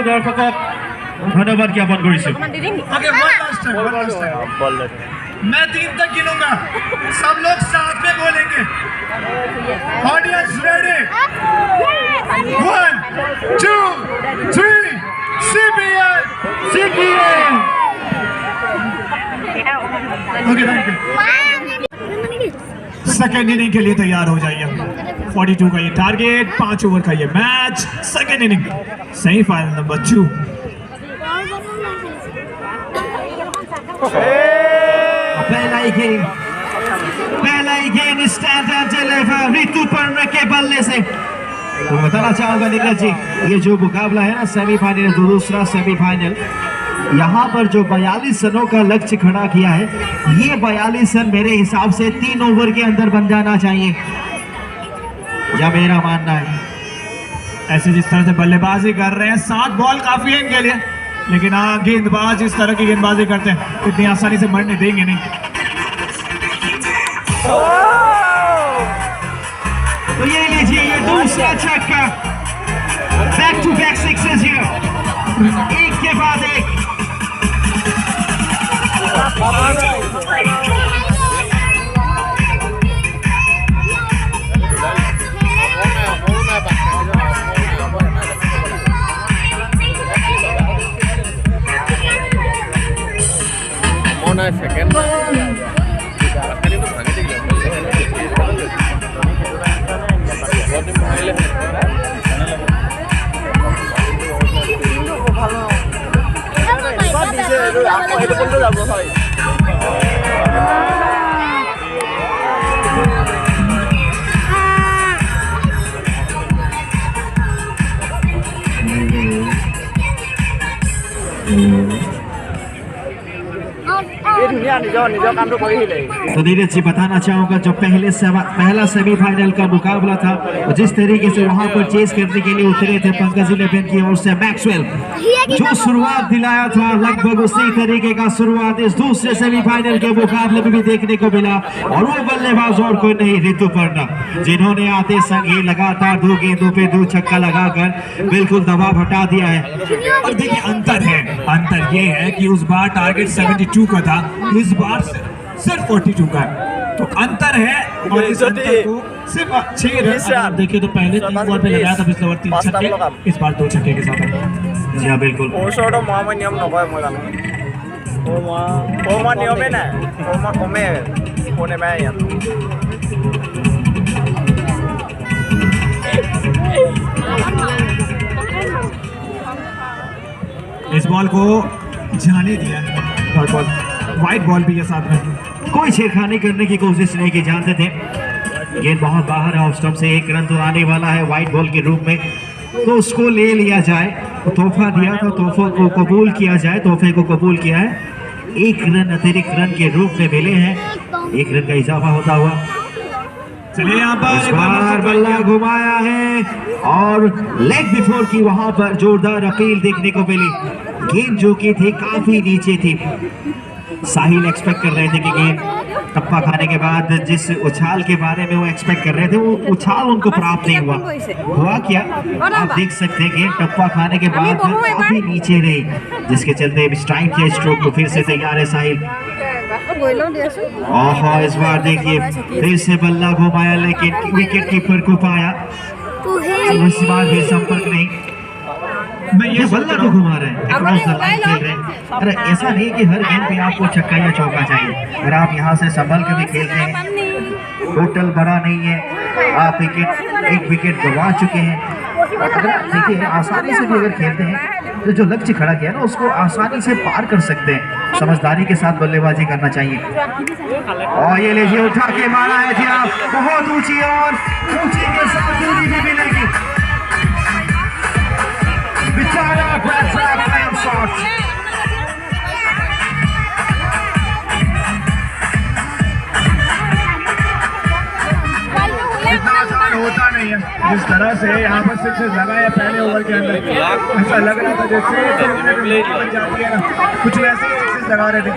দর্শকক ধন্যবাদ জ্ঞাপন কৰিছো। मैं 3 तक गिनूंगा, सब लोग साथ में बोलेंगे। Audience ready? 1 2 3 CPL CPL। Okay, thank you. Second inning के लिए तैयार हो जाइए। 42 का ये टारगेट, 5 ओवर का ये match. Second inning semifinal number 2। पहला ही गेंद स्टैंडर्ड डिलीवर ऋतुपर्ण के बल्ले से। तो बताना चाहूंगा नीरज जी, ये जो मुकाबला है ना सेमीफाइनल, दूसरा सेमीफाइनल, यहाँ पर जो 42 रनों का लक्ष्य खड़ा किया है, ये 42 रन मेरे हिसाब से 3 ओवर के अंदर बन जाना चाहिए, या मेरा मानना है। ऐसे जिस तरह से बल्लेबाजी कर रहे हैं, 7 बॉल काफी है इनके लिए, लेकिन गेंदबाज इस तरह की गेंदबाजी करते हैं इतनी आसानी से मरने देंगे नहीं। तो ये लीजिए, ये दूसरा छक्का, back to back sixes here, एक के बाद एक। सेकंड तो नीरज जी बताना चाहूंगा, जो पहला सेमीफाइनल का मुकाबला था, जिस तरीके से वहां पर चेस करने के लिए उतरे थे पंकज इलेवन की ओर से मैक्सवेल, जो शुरुआत दिलाया था, लगभग उसी तरीके का शुरुआत इस दूसरे सेमीफाइनल के मुकाबले में भी देखने को मिला। और वो बल्लेबाज और कोई नहीं, ऋतुपर्ण, जिन्होंने आते संग ही लगातार 2 गेंदों पे 2 छक्का लगाकर बिल्कुल दबाव हटा दिया है। और देखिए अंतर ये है कि उस बार टारगेट 72 का था, इस बार सिर्फ 42 का है, तो अंतर है। और इस अंतर को सिर्फ 6 रन देखिए, तो पहले 3 बॉल पे लगाया था, पिछले ओवर 3 छक्के, इस बार 2 छक्के के साथ। जी हाँ, बिल्कुल। नियम नकय मैं जानो नियमे ना कमे कोने में इस बॉल को जाने दिया है, बॉल वाइट बॉल भी है साथ में। कोई छेड़खानी करने की कोशिश नहीं की, जानते थे गेंद बहुत बाहर है ऑफ स्टंप से, 1 रन तो आने वाला है वाइट बॉल के रूप में, तो उसको ले लिया जाए। तोहफा दिया तो तोहफे को कबूल किया जाए, तोहफे को कबूल किया है। 1 रन अतिरिक्त रन के रूप में मिले हैं, 1 रन का इजाफा होता हुआ। चलिए यहाँ पर बल्ला घुमाया है और लेग बिफोर की वहां पर जोरदार अपील देखने को मिली। गेंद जो की थी काफी नीचे थी, साहिल एक्सपेक्ट कर रहे थे कि गेंद टप्पा खाने के बाद जिस उछाल के बारे में वो एक्सपेक्ट कर रहे थे, वो उछाल उनको प्राप्त नहीं हुआ क्या आप देख सकते हैं कि टप्पा खाने के बाद काफी नीचे रही, जिसके चलते स्ट्राइक किया, स्ट्रोक को फिर से तैयार है साहिल। इस बार देखिए फिर से बल्ला घुमाया, लेकिन विकेट कीपर को पाया, इस बार भी संपर्क नहीं। मैं ये बल्ला को घुमा रहे हैं, अक्रॉस द लाइन खेल रहे हैं। अरे ऐसा नहीं कि हर गेंद पे आपको छक्का या चौका चाहिए, अगर आप यहाँ से संभल के भी खेलते हैं, टोटल बड़ा नहीं है, आप एक विकेट गंवा चुके हैं। अगर देखिए आसानी से भी अगर खेलते हैं तो जो लक्ष्य खड़ा किया ना, उसको आसानी से पार कर सकते हैं। समझदारी के साथ बल्लेबाजी करना चाहिए। और ये लीजिए उठा के मारा है जी, आप बहुत ऊंची और ऊंची के साथ दूरी भी मिलेगी। बेचारा होता नहीं है। जिस तरह से यहाँ पर सिक्सेस लगाया पहले ओवर के अंदर, ऐसा लग रहा था जैसे बन जाती है ना, कुछ वैसे ही सिक्सेस लगा रहे थे।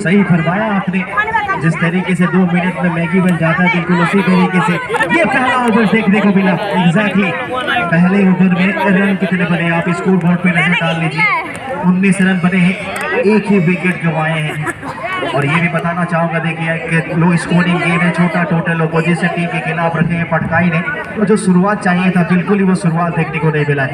सही फरमाया आपने, जिस तरीके से 2 मिनट में मैगी बन जाता है बिल्कुल उसी तरीके से ये पहला ओवर देखने को मिला। एग्जैक्टली पहले ओवर में रन कितने बने आप स्कोर बोर्ड पे नजर डाल लीजिए। 19 रन बने हैं, एक ही विकेट गंवाए हैं। और ये भी बताना चाहूंगा देखिए कि लो स्कोरिंग गेम है, छोटा टोटल अपोजिशन टीम के खिलाफ रखे हैं पटकाई ने, तो जो शुरुआत चाहिए था बिल्कुल ही वो शुरुआत देखने को नहीं मिला है।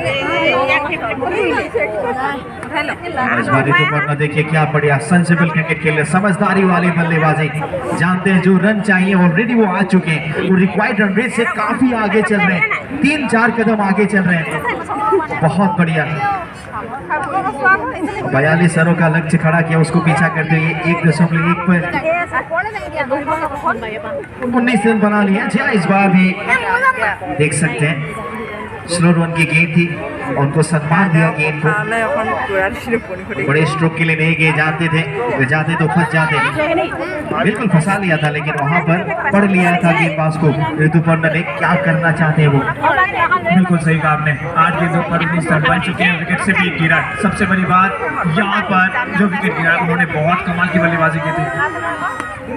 इस बार ऋतुपर्णा देखिए क्या बढ़िया सेंसिबल क्रिकेट खेल रहे, समझदारी वाली बल्लेबाजी, जानते हैं जो रन चाहिए ऑलरेडी वो आ चुके हैं, वो रिक्वायर्ड रन रेट से काफी आगे चल रहे हैं, 3-4 कदम आगे चल रहे हैं। बहुत बढ़िया 42 रनों का लक्ष्य खड़ा किया, उसको पीछा करते हुए 1.1 पर 19 रन बना लिया। जी इस बार भी देख सकते हैं स्लो रन की गेंद थी, उनको सम्मान दिया गेंद को, बड़े स्ट्रोक के लिए नहीं गए, जाते तो फंस जाते, बिल्कुल फंसा लिया था, लेकिन वहां पर पढ़ लिया था गेंदबाज को ऋतुपर्णा ने क्या करना चाहते हैं वो। बिल्कुल सही कहा आपने, 8 गेंदों पर 19 रन बन चुके हैं, विकेट से भी गिरा। सबसे बड़ी बात यहाँ पर जो विकेट गिरा उन्होंने बहुत कमाल की बल्लेबाजी की थी।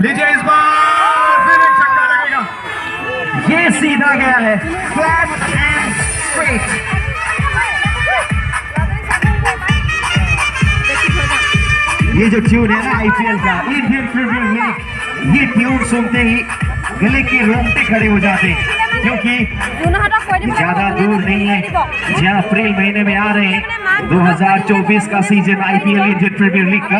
लीजिए इस बार फिर एक छक्का लगेगा, ये सीधा गया है फ्लैट एंड स्ट्रेट। ये जो ट्यून है ना आईपीएल का, इंडियन प्रीमियर लीग, ये ट्यून सुनते ही गले के रोंगटे खड़े हो जाते, क्योंकि ज्यादा दूर नहीं है जहाँ अप्रैल महीने में आ रहे हैं 2024 का season IPL Indian premier league का।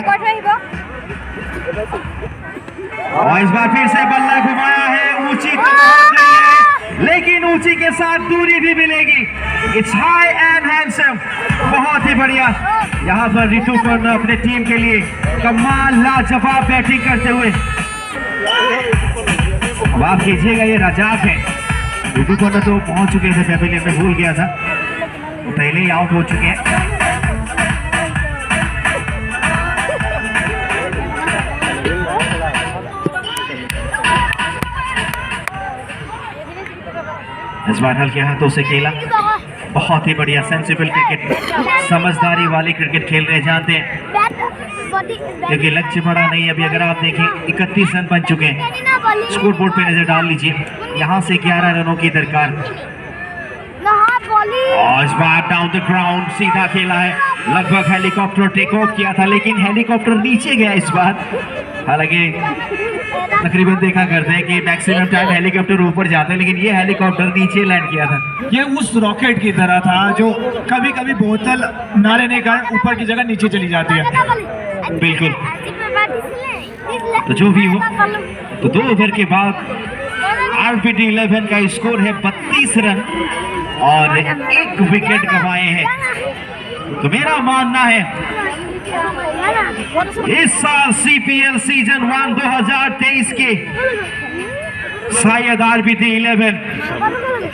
और इस बार फिर से बल्ला घुमाया है, ऊंची तो बहुत नहीं है, लेकिन ऊंची के साथ दूरी भी मिलेगी। इट्स हाई एंड हैंडसम, बहुत ही बढ़िया। यहाँ पर ऋतुपर्णा अपने टीम के लिए कमाल लाजवाब बैटिंग करते हुए, माफ कीजिएगा ये रजाक है, ऋतुपर्णा तो पहुंच चुके थे पैवेलियन में, भूल गया था, पहले ही आउट हो चुके हैं। इस बार हल्के हाथों से खेला, बहुत ही बढ़िया सेंसिबल क्रिकेट, समझदारी वाली क्रिकेट खेल रहे, जानते हैं क्योंकि लक्ष्य बड़ा नहीं। अभी अगर आप देखें 31 रन बन चुके हैं, स्कोर बोर्ड पे नजर डाल लीजिए, यहाँ से 11 रनों की दरकार। और इस बार डाउन द ग्राउंड सीधा खेला है, लगभग हेलीकॉप्टर टेक ऑफ किया था, लेकिन हेलीकॉप्टर नीचे गया इस बार। हालांकि तकरीबन देखा करते हैं कि मैक्सिमम टाइम हेलीकॉप्टर ऊपर जाते हैं, लेकिन ये हेलीकॉप्टर नीचे लैंड किया था। ये उस रॉकेट की तरह था जो कभी कभी बोतल ना लेने का ऊपर की जगह नीचे चली जाती है। बिल्कुल, तो जो भी हो, तो 2 ओवर के बाद आरपीटी 11 का स्कोर है 32 रन और 1 विकेट गंवाए हैं। तो मेरा मानना है इस साल सीपीएल सीजन 1 2023 के शायद आरपीटी 11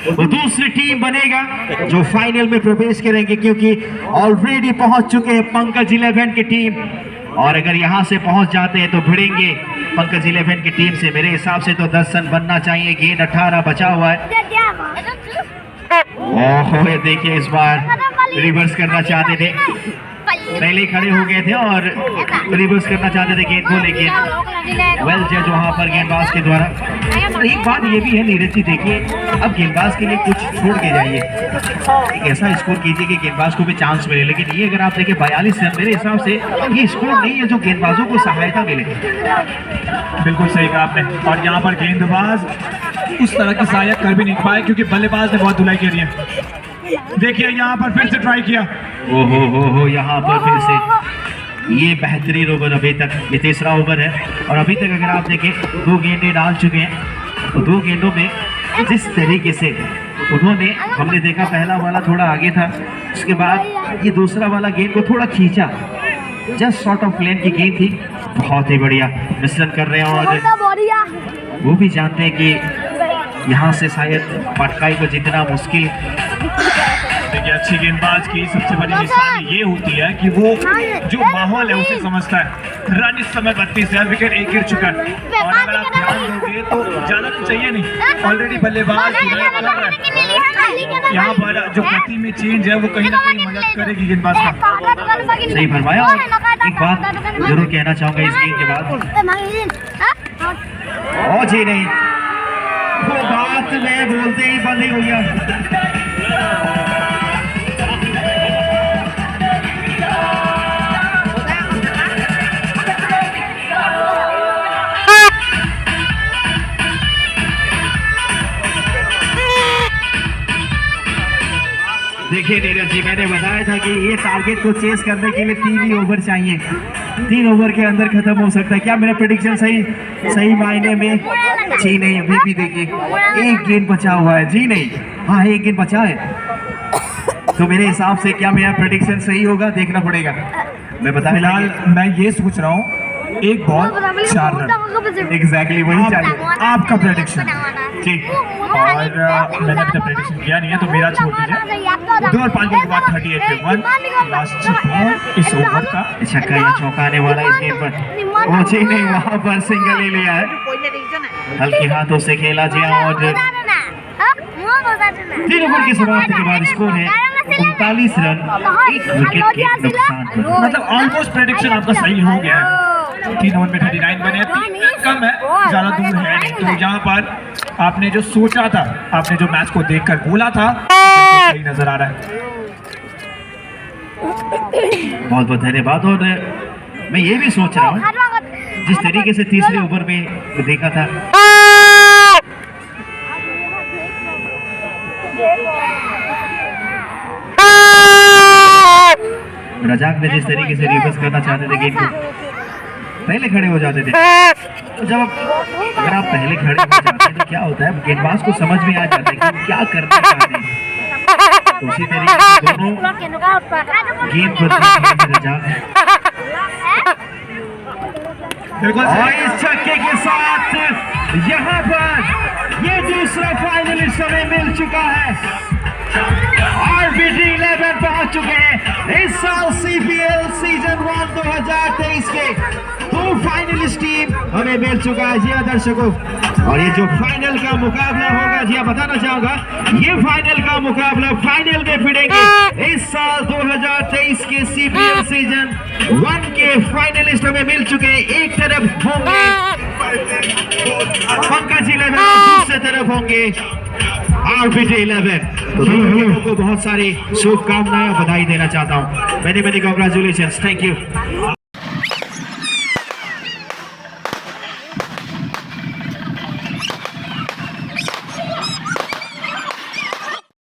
वो दूसरी टीम बनेगा जो फाइनल में प्रवेश करेंगे, क्योंकि ऑलरेडी पहुंच चुके हैं पंकज 11 की टीम, और अगर यहां से पहुंच जाते हैं तो भिड़ेंगे पंकज 11 की टीम से। मेरे हिसाब से तो 10 रन बनना चाहिए, गेंद 18 बचा हुआ है। ओहो देखिए इस बार रिवर्स करना चाहते थे, पहले खड़े हो गए थे और रिवर्स करना चाहते थे गेंद को, लेकिन वेल जज वहां पर गेंदबाज के द्वारा। एक बात ये भी है नीरज जी, देखिए अब गेंदबाज के लिए कुछ छोड़ के जाइए, एक ऐसा स्कोर कीजिए कि गेंदबाज को भी चांस मिले, लेकिन ये अगर आप देखें 42 रन, मेरे हिसाब से ये स्कोर नहीं है जो गेंदबाजों को सहायता मिले। बिल्कुल सही कहा आपने, और यहाँ पर गेंदबाज उस तरह की सहायता कर भी नहीं पाए क्योंकि बल्लेबाज ने बहुत धुलाई करी है। देखिए यहाँ पर फिर से ट्राई किया, ओहो यहाँ पर फिर से ये बेहतरीन ओवर, अभी तक ये तीसरा ओवर है और अभी तक अगर आप देखें 2 गेंदें डाल चुके हैं, तो 2 गेंदों में जिस तरीके से उन्होंने, हमने देखा पहला वाला थोड़ा आगे था, उसके बाद ये दूसरा वाला गेंद को थोड़ा खींचा, जस्ट शॉर्ट ऑफ लेन की गेंद थी, बहुत ही बढ़िया मिश्रण कर रहे हैं। और वो भी जानते हैं कि यहाँ से शायद पटकाई को जितना मुश्किल देखिए अच्छी गेंदबाज की सबसे बड़ी निशानी ये होती है कि वो जो माहौल है उसे समझता है। रन इस समय 32 है, विकेट एक गिर चुका है और अगर आप ध्यान दोगे तो ज्यादा तो चाहिए नहीं, ऑलरेडी बल्लेबाज यहाँ पर जो गति में चेंज है वो कहीं ना कहीं मदद करेगी गेंदबाज का। सही फरमाया। और एक बात जरूर कहना चाहूंगा इस गेम के बाद, ओ जी नहीं, वो बात मैं बोलते ही बंद ही हो गया। देखिए नीरज जी, मैंने बताया था कि ये टारगेट को चेस करने के लिए 3 ही ओवर चाहिए, 3 ओवर के अंदर खत्म हो सकता है। क्या मेरा प्रेडिक्शन सही मायने में? जी नहीं, अभी भी देखिए 1 गेंद बचा हुआ है। जी नहीं, हाँ 1 गेंद बचा है, तो मेरे हिसाब से क्या मेरा प्रेडिक्शन सही होगा देखना पड़ेगा। मैं बता फिलहाल मैं ये सोच रहा हूँ 1 बॉल 4 रन एग्जैक्टली वही चाहिए आपका प्रेडिक्शन जी। और मैंने अभी तक प्रेडिक्शन किया नहीं है तो मेरा छोड़ दीजिए। 2 और 5 बॉल के बाद 38 पे 1 लास्ट बॉल इस ओवर का। छक्का या चौका आने वाला इस गेम पर। ओ जी नहीं, वहां पर सिंगल ले लिया है, हल्के हाथों से खेला जी। और 3 ओवर की समाप्ति के बाद स्कोर है 39 रन, 1 विकेट के नुकसान पर। मतलब ऑलमोस्ट प्रेडिक्शन आपका सही हो गया है। 3 ओवर में 39 बने, 3 रन कम है, ज्यादा दूर है नहीं। तो यहाँ पर आपने जो सोचा था, आपने जो मैच को देखकर बोला था, सही नजर आ रहा है। बहुत बहुत धन्यवाद। और मैं ये भी सोच रहा हूँ जिस तरीके से तीसरे ओवर में देखा था, रजाक ने जिस तरीके से रिवर्स करना चाहते थे गेम को, पहले खड़े हो जाते थे। तो जब अगर आप पहले खड़े हो जाते हैं तो क्या होता है, गेंदबाज को समझ में आ जाता है कि क्या करना चाहते हैं। तो उसी तरीके से दोनों गेम पर रजाक बिल्कुल। और इस छक्के के साथ यहाँ पर ये दूसरा फाइनलिस्ट हमें मिल चुका है। RBT 11 पहुंच चुके हैं इस साल CPL सीजन 1 2023 के 2 फाइनलिस्ट टीम हमें मिल चुका है जी हाँ दर्शकों। और ये जो फाइनल का मुकाबला होगा जी हाँ बताना चाहूंगा, ये फाइनल का मुकाबला फाइनल में भिड़ेंगे इस साल 2023 के CPL सीजन 1 के फाइनलिस्ट हमें मिल चुके हैं। एक तरफ होंगे पंकज 11 और दूसरे तरफ होंगे RBT 11। तो दोनों को बहुत सारी शुभकामनाएं और बधाई देना चाहता हूँ। Many congratulation, thank you.